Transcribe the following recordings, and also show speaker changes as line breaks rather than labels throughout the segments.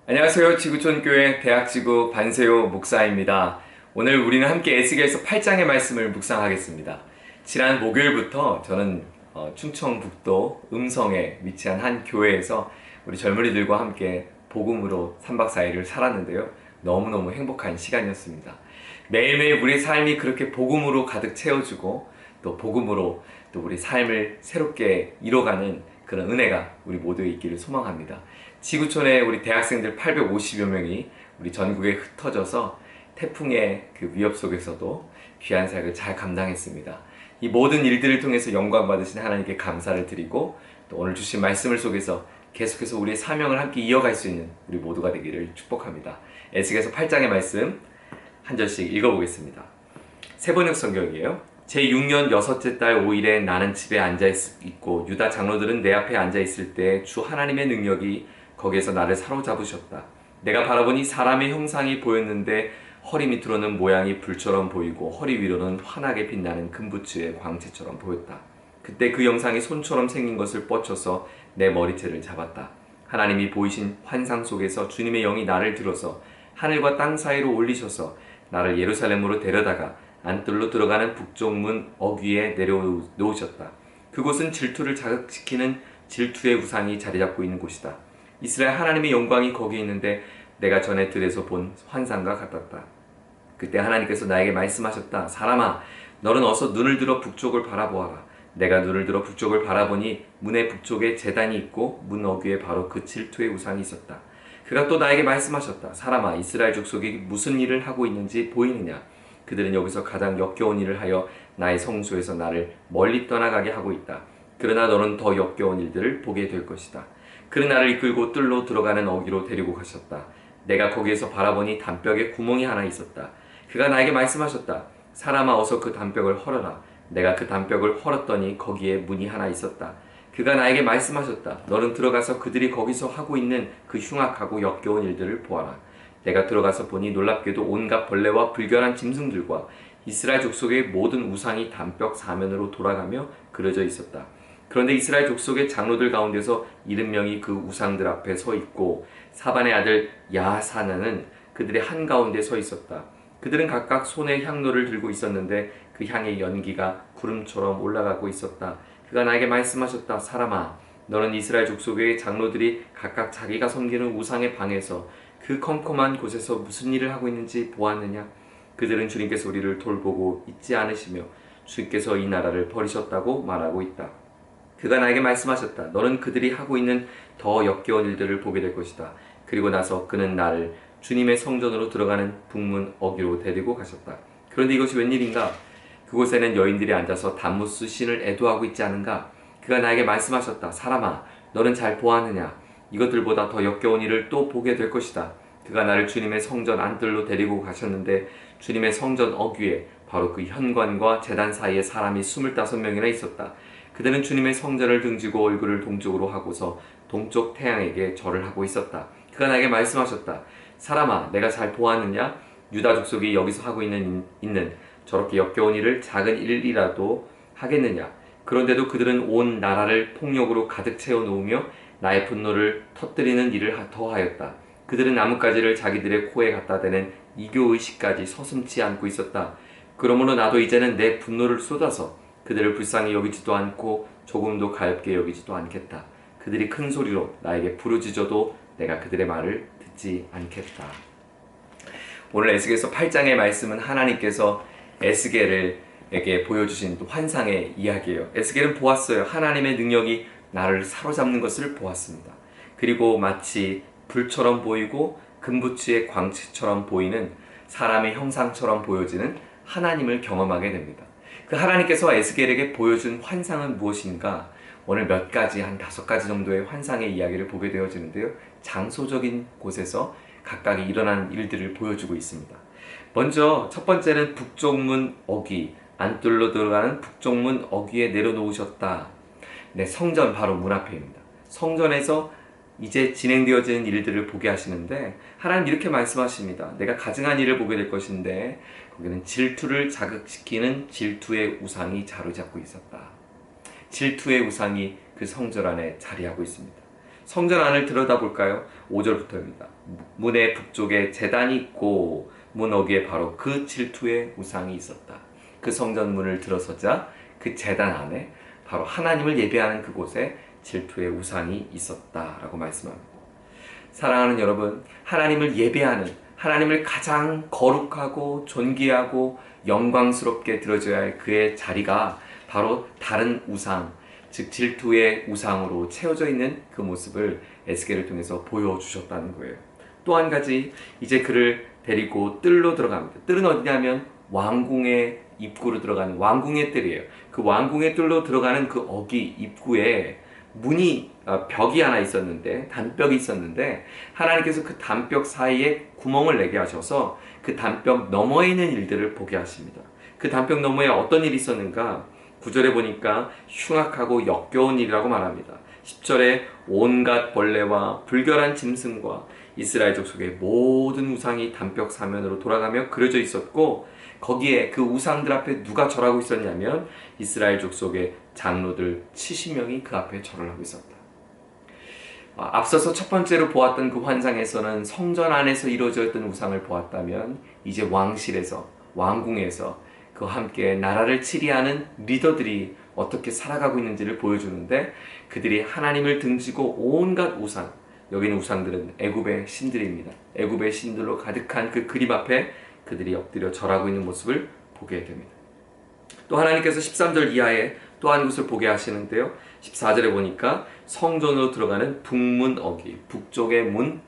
안녕하세요. 지구촌교회 대학지구 반세요 목사입니다. 오늘 우리는 함께 에스겔서 8장의 말씀을 묵상하겠습니다. 지난 목요일부터 저는 충청북도 음성에 위치한 한 교회에서 우리 젊은이들과 함께 복음으로 3박 4일을 살았는데요. 너무너무 행복한 시간이었습니다. 매일매일 우리 삶이 그렇게 복음으로 가득 채워주고 또 복음으로 또 우리 삶을 새롭게 이뤄가는 그런 은혜가 우리 모두에 있기를 소망합니다. 지구촌에 우리 대학생들 850여 명이 우리 전국에 흩어져서 태풍의 그 위협 속에서도 귀한 사역을 잘 감당했습니다. 이 모든 일들을 통해서 영광 받으신 하나님께 감사를 드리고 또 오늘 주신 말씀을 속에서 계속해서 우리의 사명을 함께 이어갈 수 있는 우리 모두가 되기를 축복합니다. 에스겔서 8장의 말씀 한 절씩 읽어보겠습니다. 세번역 성경이에요. 제6년 여섯째 달 5일에 나는 집에 앉아있고 유다 장로들은 내 앞에 앉아있을 때 주 하나님의 능력이 거기에서 나를 사로잡으셨다. 내가 바라보니 사람의 형상이 보였는데 허리 밑으로는 모양이 불처럼 보이고 허리 위로는 환하게 빛나는 금부츠의 광채처럼 보였다. 그때 그 형상이 손처럼 생긴 것을 뻗쳐서 내 머리채를 잡았다. 하나님이 보이신 환상 속에서 주님의 영이 나를 들어서 하늘과 땅 사이로 올리셔서 나를 예루살렘으로 데려다가 안뜰로 들어가는 북쪽 문 어귀에 내려놓으셨다. 그곳은 질투를 자극시키는 질투의 우상이 자리잡고 있는 곳이다. 이스라엘 하나님의 영광이 거기에 있는데 내가 전에 들에서 본 환상과 같았다. 그때 하나님께서 나에게 말씀하셨다. 사람아, 너는 어서 눈을 들어 북쪽을 바라보아라. 내가 눈을 들어 북쪽을 바라보니 문의 북쪽에 제단이 있고 문 어귀에 바로 그 질투의 우상이 있었다. 그가 또 나에게 말씀하셨다. 사람아, 이스라엘 족속이 무슨 일을 하고 있는지 보이느냐? 그들은 여기서 가장 역겨운 일을 하여 나의 성소에서 나를 멀리 떠나가게 하고 있다. 그러나 너는 더 역겨운 일들을 보게 될 것이다. 그는 나를 이끌고 뜰로 들어가는 어귀로 데리고 가셨다. 내가 거기에서 바라보니 담벽에 구멍이 하나 있었다. 그가 나에게 말씀하셨다. 사람아, 어서 그 담벽을 헐어라. 내가 그 담벽을 헐었더니 거기에 문이 하나 있었다. 그가 나에게 말씀하셨다. 너는 들어가서 그들이 거기서 하고 있는 그 흉악하고 역겨운 일들을 보아라. 내가 들어가서 보니 놀랍게도 온갖 벌레와 불결한 짐승들과 이스라엘 족속의 모든 우상이 담벽 사면으로 돌아가며 그려져 있었다. 그런데 이스라엘 족속의 장로들 가운데서 70명이 그 우상들 앞에 서 있고 사반의 아들 야하사나는 그들의 한가운데 서 있었다. 그들은 각각 손에 향로를 들고 있었는데 그 향의 연기가 구름처럼 올라가고 있었다. 그가 나에게 말씀하셨다. 사람아, 너는 이스라엘 족속의 장로들이 각각 자기가 섬기는 우상의 방에서 그 컴컴한 곳에서 무슨 일을 하고 있는지 보았느냐? 그들은 주님께서 우리를 돌보고 있지 않으시며 주님께서 이 나라를 버리셨다고 말하고 있다. 그가 나에게 말씀하셨다. 너는 그들이 하고 있는 더 역겨운 일들을 보게 될 것이다. 그리고 나서 그는 나를 주님의 성전으로 들어가는 북문 어귀로 데리고 가셨다. 그런데 이것이 웬일인가? 그곳에는 여인들이 앉아서 담무스 신을 애도하고 있지 않은가? 그가 나에게 말씀하셨다. 사람아, 너는 잘 보았느냐? 이것들보다 더 역겨운 일을 또 보게 될 것이다. 그가 나를 주님의 성전 안뜰로 데리고 가셨는데 주님의 성전 어귀에 바로 그 현관과 제단 사이에 사람이 25명이나 있었다. 그들은 주님의 성전을 등지고 얼굴을 동쪽으로 하고서 동쪽 태양에게 절을 하고 있었다. 그가 나에게 말씀하셨다. 사람아, 내가 잘 보았느냐? 유다 족속이 여기서 하고 있는 저렇게 역겨운 일을 작은 일이라도 하겠느냐? 그런데도 그들은 온 나라를 폭력으로 가득 채워 놓으며 나의 분노를 터뜨리는 일을 더하였다. 그들은 나뭇가지를 자기들의 코에 갖다 대는 이교의식까지 서슴지 않고 있었다. 그러므로 나도 이제는 내 분노를 쏟아서 그들을 불쌍히 여기지도 않고 조금도 가엾게 여기지도 않겠다. 그들이 큰 소리로 나에게 부르짖어도 내가 그들의 말을 듣지 않겠다. 오늘 에스겔서 8장의 말씀은 하나님께서 에스겔에게 보여주신 환상의 이야기예요. 에스겔은 보았어요. 하나님의 능력이 나를 사로잡는 것을 보았습니다. 그리고 마치 불처럼 보이고 금부츠의 광채처럼 보이는 사람의 형상처럼 보여지는 하나님을 경험하게 됩니다. 그 하나님께서 에스겔에게 보여준 환상은 무엇인가? 오늘 몇 가지, 한 5가지 정도의 환상의 이야기를 보게 되어지는데요. 장소적인 곳에서 각각이 일어난 일들을 보여주고 있습니다. 먼저 첫 번째는 북쪽문 어귀, 안뜰로 들어가는 북쪽문 어귀에 내려놓으셨다. 네, 성전 바로 문 앞에입니다. 성전에서 이제 진행되어지는 일들을 보게 하시는데 하나님 이렇게 말씀하십니다. 내가 가증한 일을 보게 될 것인데 거기는 질투를 자극시키는 질투의 우상이 자리잡고 있었다. 질투의 우상이 그 성전 안에 자리하고 있습니다. 성전 안을 들여다볼까요? 5절부터입니다. 문의 북쪽에 제단이 있고 문 어귀에 바로 그 질투의 우상이 있었다. 그 성전 문을 들어서자 그 제단 안에 바로 하나님을 예배하는 그곳에 질투의 우상이 있었다라고 말씀합니다. 사랑하는 여러분, 하나님을 예배하는, 하나님을 가장 거룩하고 존귀하고 영광스럽게 들어줘야 할 그의 자리가 바로 다른 우상, 즉 질투의 우상으로 채워져 있는 그 모습을 에스겔을 통해서 보여주셨다는 거예요. 또 한 가지, 이제 그를 데리고 뜰로 들어갑니다. 뜰은 어디냐면 왕궁의 입구로 들어가는 왕궁의 뜰이에요. 그 왕궁의 뜰로 들어가는 그 어귀 입구에 문이 벽이 하나 있었는데, 단벽이 있었는데 하나님께서 그 단벽 사이에 구멍을 내게 하셔서 그 단벽 너머에 있는 일들을 보게 하십니다. 그 단벽 너머에 어떤 일이 있었는가? 9절에 보니까 흉악하고 역겨운 일이라고 말합니다. 10절에 온갖 벌레와 불결한 짐승과 이스라엘 족속의 모든 우상이 단벽 사면으로 돌아가며 그려져 있었고, 거기에 그 우상들 앞에 누가 절하고 있었냐면 이스라엘 족속의 장로들 70명이 그 앞에 절을 하고 있었다. 앞서서 첫 번째로 보았던 그 환상에서는 성전 안에서 이루어졌던 우상을 보았다면, 이제 왕실에서, 왕궁에서 그와 함께 나라를 치리하는 리더들이 어떻게 살아가고 있는지를 보여주는데, 그들이 하나님을 등지고 온갖 우상, 여기는 우상들은 애굽의 신들입니다. 애굽의 신들로 가득한 그 그림 앞에 그들이 엎드려 절하고 있는 모습을 보게 됩니다. 또 하나님께서 13절 이하에 또 한 곳을 보게 하시는데요. 14절에 보니까 성전으로 들어가는 북문 어귀, 북쪽의 문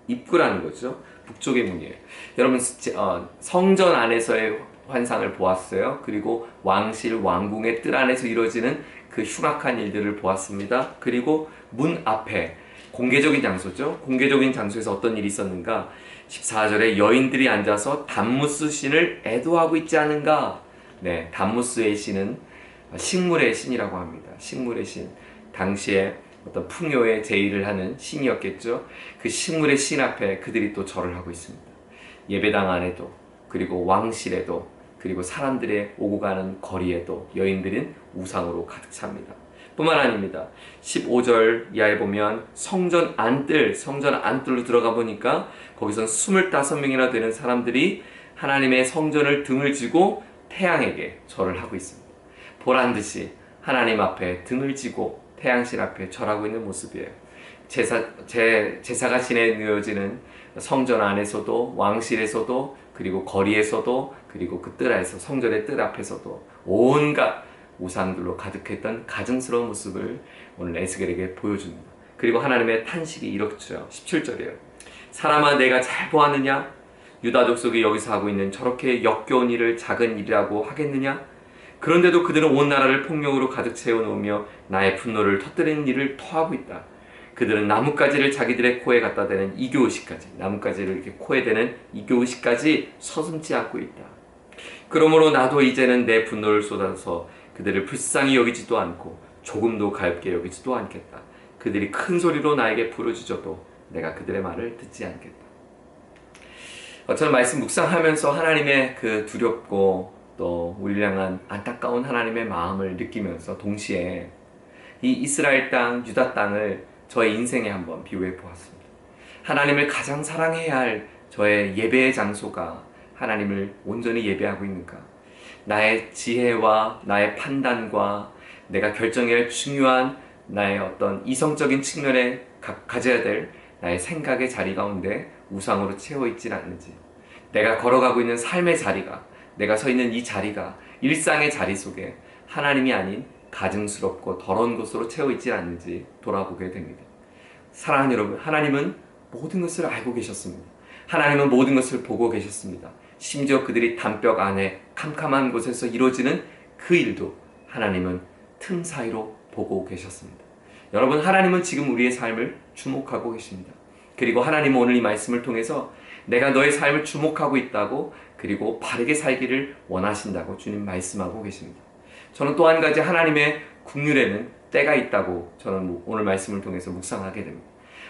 입구라는 거죠. 북쪽의 문이에요. 여러분, 성전 안에서의 환상을 보았어요. 그리고 왕실, 왕궁의 뜰 안에서 이루어지는 그 흉악한 일들을 보았습니다. 그리고 문 앞에 공개적인 장소죠. 공개적인 장소에서 어떤 일이 있었는가? 14절에 여인들이 앉아서 담무스 신을 애도하고 있지 않은가? 네, 담무스의 신은 식물의 신이라고 합니다. 식물의 신. 당시에 어떤 풍요의 제의를 하는 신이었겠죠. 그 식물의 신 앞에 그들이 또 절을 하고 있습니다. 예배당 안에도, 그리고 왕실에도, 그리고 사람들의 오고 가는 거리에도 여인들은 우상으로 가득 찹니다. 뿐만 아닙니다. 15절 이하에 보면 성전 안뜰로 들어가 보니까 거기선 25명이나 되는 사람들이 하나님의 성전을 등을 지고 태양에게 절을 하고 있습니다. 보란듯이 하나님 앞에 등을 지고 태양신 앞에 절하고 있는 모습이에요. 제사가 지내어지는 성전 안에서도, 왕실에서도, 그리고 거리에서도, 그리고 그 뜰 안에서, 성전의 뜰 앞에서도 온갖 우상들로 가득했던 가증스러운 모습을 오늘 에스겔에게 보여줍니다. 그리고 하나님의 탄식이 이렇죠. 17절이에요. 사람아, 내가 잘 보았느냐? 유다 족속이 여기서 하고 있는 저렇게 역겨운 일을 작은 일이라고 하겠느냐? 그런데도 그들은 온 나라를 폭력으로 가득 채워놓으며 나의 분노를 터뜨리는 일을 토하고 있다. 그들은 나뭇가지를 자기들의 코에 갖다 대는 이교의식까지, 나뭇가지를 이렇게 코에 대는 이교의식까지 서슴지 않고 있다. 그러므로 나도 이제는 내 분노를 쏟아서 그들을 불쌍히 여기지도 않고 조금도 가엾게 여기지도 않겠다. 그들이 큰 소리로 나에게 부르짖어도 내가 그들의 말을 듣지 않겠다. 저는 말씀 묵상하면서 하나님의 그 두렵고 또 우리를 향한 안타까운 하나님의 마음을 느끼면서 동시에 이 이스라엘 땅, 유다 땅을 저의 인생에 한번 비유해 보았습니다. 하나님을 가장 사랑해야 할 저의 예배의 장소가 하나님을 온전히 예배하고 있는가? 나의 지혜와 나의 판단과 내가 결정해야 할 중요한 나의 어떤 이성적인 측면에 가져야 될 나의 생각의 자리 가운데 우상으로 채워 있지 않는지, 내가 걸어가고 있는 삶의 자리가, 내가 서 있는 이 자리가 일상의 자리 속에 하나님이 아닌 가증스럽고 더러운 것으로 채워 있지 않는지 돌아보게 됩니다. 사랑하는 여러분, 하나님은 모든 것을 알고 계셨습니다. 하나님은 모든 것을 보고 계셨습니다. 심지어 그들이 담벽 안에 캄캄한 곳에서 이루어지는 그 일도 하나님은 틈 사이로 보고 계셨습니다. 여러분, 하나님은 지금 우리의 삶을 주목하고 계십니다. 그리고 하나님은 오늘 이 말씀을 통해서 내가 너의 삶을 주목하고 있다고, 그리고 바르게 살기를 원하신다고 주님 말씀하고 계십니다. 저는 또 한 가지 하나님의 국률에는 때가 있다고 저는 오늘 말씀을 통해서 묵상하게 됩니다.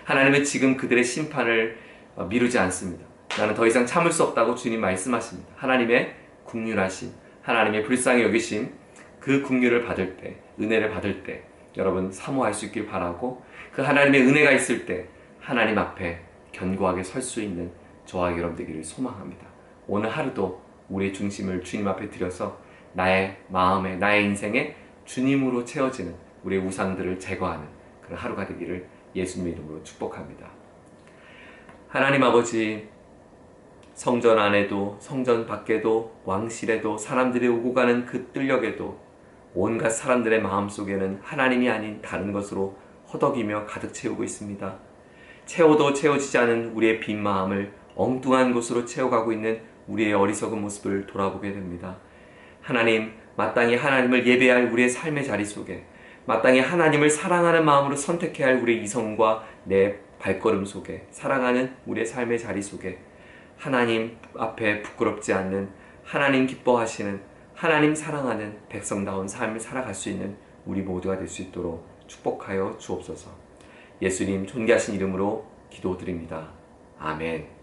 하나님은 지금 그들의 심판을 미루지 않습니다. 나는 더 이상 참을 수 없다고 주님 말씀하십니다. 하나님의 국률하심, 하나님의 불쌍히 여기심, 그 국률을 받을 때, 은혜를 받을 때 여러분 사모할 수 있길 바라고, 그 하나님의 은혜가 있을 때 하나님 앞에 견고하게 설 수 있는 저와 여러분 되기를 소망합니다. 오늘 하루도 우리의 중심을 주님 앞에 드려서 나의 마음에, 나의 인생에 주님으로 채워지는 우리의 우상들을 제거하는 그런 하루가 되기를 예수님의 이름으로 축복합니다. 하나님 아버지, 성전 안에도 성전 밖에도 왕실에도 사람들이 오고 가는 그 뜰력에도 온갖 사람들의 마음속에는 하나님이 아닌 다른 것으로 허덕이며 가득 채우고 있습니다. 채워도 채워지지 않은 우리의 빈 마음을 엉뚱한 곳으로 채워가고 있는 우리의 어리석은 모습을 돌아보게 됩니다. 하나님, 마땅히 하나님을 예배할 우리의 삶의 자리 속에, 마땅히 하나님을 사랑하는 마음으로 선택해야 할 우리의 이성과 내 발걸음 속에, 사랑하는 우리의 삶의 자리 속에 하나님 앞에 부끄럽지 않는, 하나님 기뻐하시는, 하나님 사랑하는 백성다운 삶을 살아갈 수 있는 우리 모두가 될 수 있도록 축복하여 주옵소서. 예수님 존귀하신 이름으로 기도드립니다. 아멘.